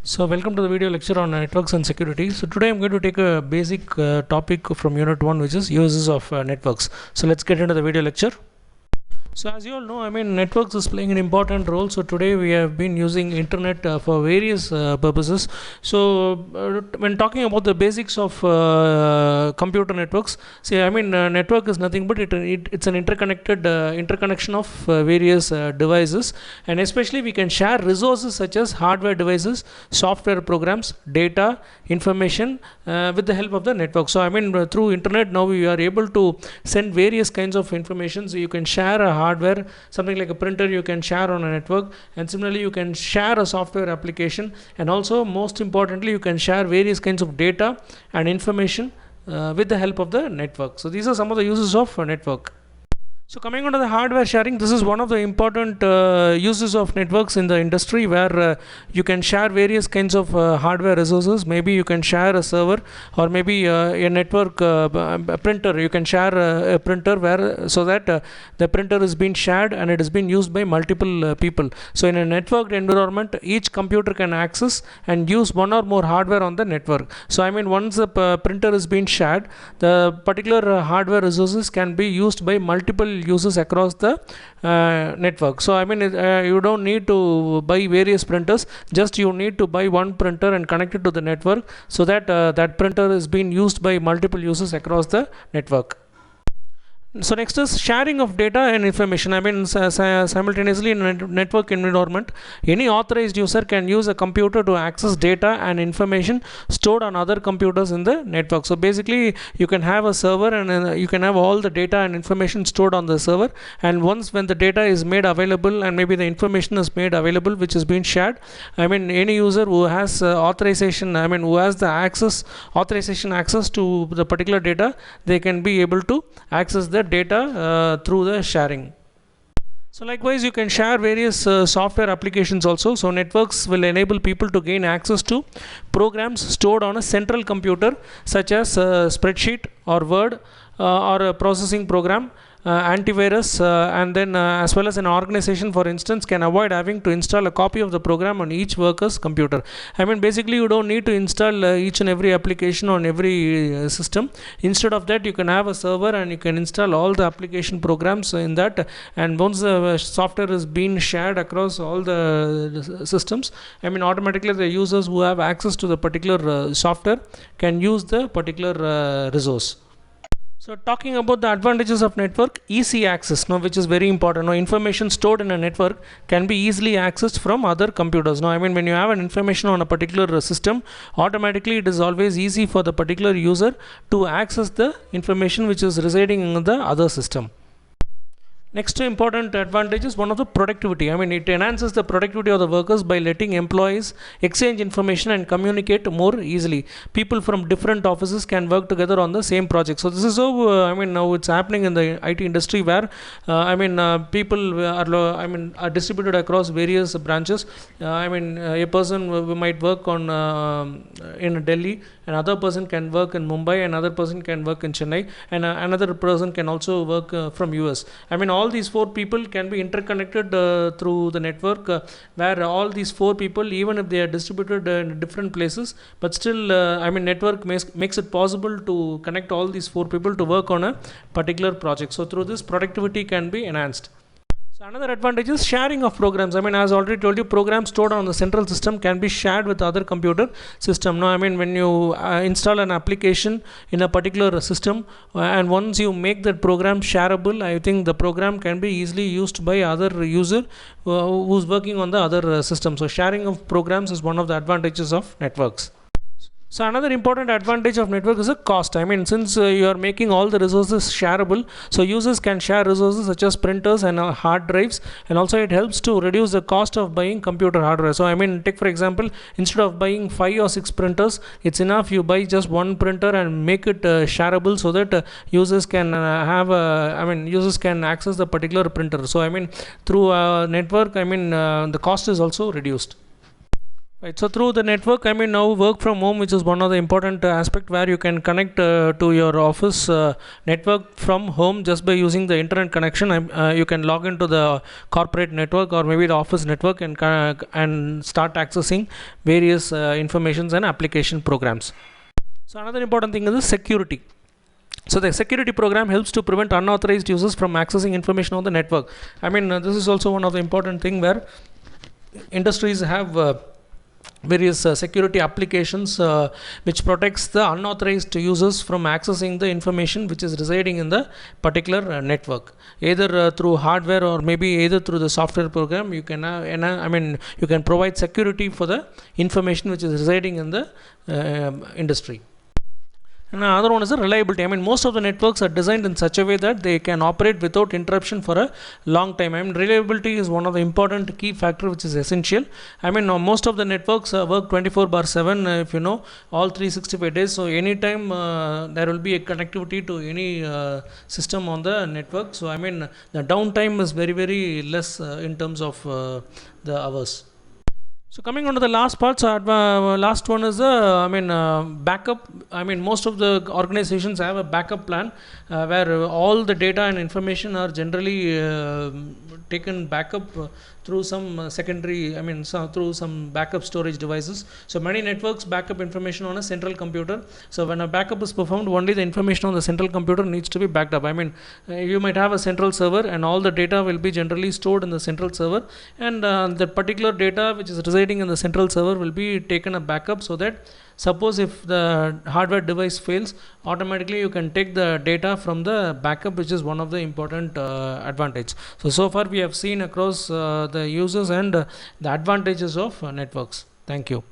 So welcome to the video lecture on networks and security. So today I'm going to take a basic topic from unit 1, which is uses of networks. So let's get into the video lecture. So as you all know, networks is playing an important role. So today we have been using internet for various purposes. So when talking about the basics of computer networks, see, network is nothing but it's an interconnection of various devices, and especially we can share resources such as hardware devices, software programs, data, information with the help of the network. So through internet now we are able to send various kinds of information. So you can share a hardware, something like a printer you can share on a network, and similarly you can share a software application, and also most importantly you can share various kinds of data and information with the help of the network. So these are some of the uses of a network. So coming on to the hardware sharing, this is one of the important uses of networks in the industry, where you can share various kinds of hardware resources. Maybe you can share a server, or maybe a network a printer. You can share a printer where so that the printer is being shared and it is being used by multiple people. So in a networked environment, each computer can access and use one or more hardware on the network. So once the printer is being shared, the particular hardware resources can be used by multiple users across the network. So you don't need to buy various printers, just you need to buy one printer and connect it to the network, so that that printer is being used by multiple users across the network. So next is sharing of data and information. Simultaneously in a network environment, any authorized user can use a computer to access data and information stored on other computers in the network. So basically you can have a server, and you can have all the data and information stored on the server, and once when the data is made available and maybe the information is made available which is being shared, any user who has authorization, who has the authorization access to the particular data, they can be able to access the data through the sharing. So likewise you can share various software applications also. So networks will enable people to gain access to programs stored on a central computer, such as spreadsheet or Word or a processing program, antivirus, and then as well as an organization, for instance, can avoid having to install a copy of the program on each worker's computer. Basically you don't need to install each and every application on every system. Instead of that, you can have a server and you can install all the application programs in that, and once the software is being shared across all the systems, automatically the users who have access to the particular software can use the particular resource. So talking about the advantages of network, easy access, which is very important. Information stored in a network can be easily accessed from other computers. When you have an information on a particular system, automatically it is always easy for the particular user to access the information which is residing in the other system. Next important advantage is one of the productivity. It enhances the productivity of the workers by letting employees exchange information and communicate more easily. People from different offices can work together on the same project. So this is how now it's happening in the IT industry, where people are distributed across various branches. A person might work on in Delhi, another person can work in Mumbai, another person can work in Chennai, and another person can also work from US. All these four people can be interconnected through the network, where all these four people, even if they are distributed in different places, but still network makes it possible to connect all these four people to work on a particular project. So through this, productivity can be enhanced. So another advantage is sharing of programs. As I already told you, programs stored on the central system can be shared with other computer system. When you install an application in a particular system, and once you make that program shareable, I think the program can be easily used by other user who's working on the other system. So sharing of programs is one of the advantages of networks. So another important advantage of network is the cost. Since you are making all the resources shareable, so users can share resources such as printers and hard drives, and also it helps to reduce the cost of buying computer hardware. So take for example, instead of buying 5 or 6 printers, it's enough you buy just one printer and make it shareable, so that users can users can access the particular printer. So through network, the cost is also reduced. Right. So through the network, I mean now work from home, which is one of the important aspect where you can connect to your office network from home just by using the internet connection. You can log into the corporate network or maybe the office network and start accessing various informations and application programs. So another important thing is the security. So the security program helps to prevent unauthorized users from accessing information on the network. I mean this is also one of the important thing where industries have various security applications which protects the unauthorized users from accessing the information which is residing in the particular network, either through hardware or maybe either through the software program. You can you can provide security for the information which is residing in the industry. And another one is the reliability. I mean, most of the networks are designed in such a way that they can operate without interruption for a long time. I mean, reliability is one of the important key factor which is essential. I mean, most of the networks work 24/7, if you know, all 365 days. So anytime there will be a connectivity to any system on the network. So I mean, the downtime is very less in terms of the hours. So coming on to the last part, so last one is backup. I mean most of the organizations have a backup plan where all the data and information are generally taken backup through some secondary, through some backup storage devices. So many networks backup information on a central computer. So when a backup is performed, only the information on the central computer needs to be backed up. I mean you might have a central server and all the data will be generally stored in the central server, and the particular data which is residing in the central server will be taken a backup, so that suppose if the hardware device fails, automatically you can take the data from the backup, which is one of the important advantage. So far we have seen across the users and the advantages of networks. Thank you.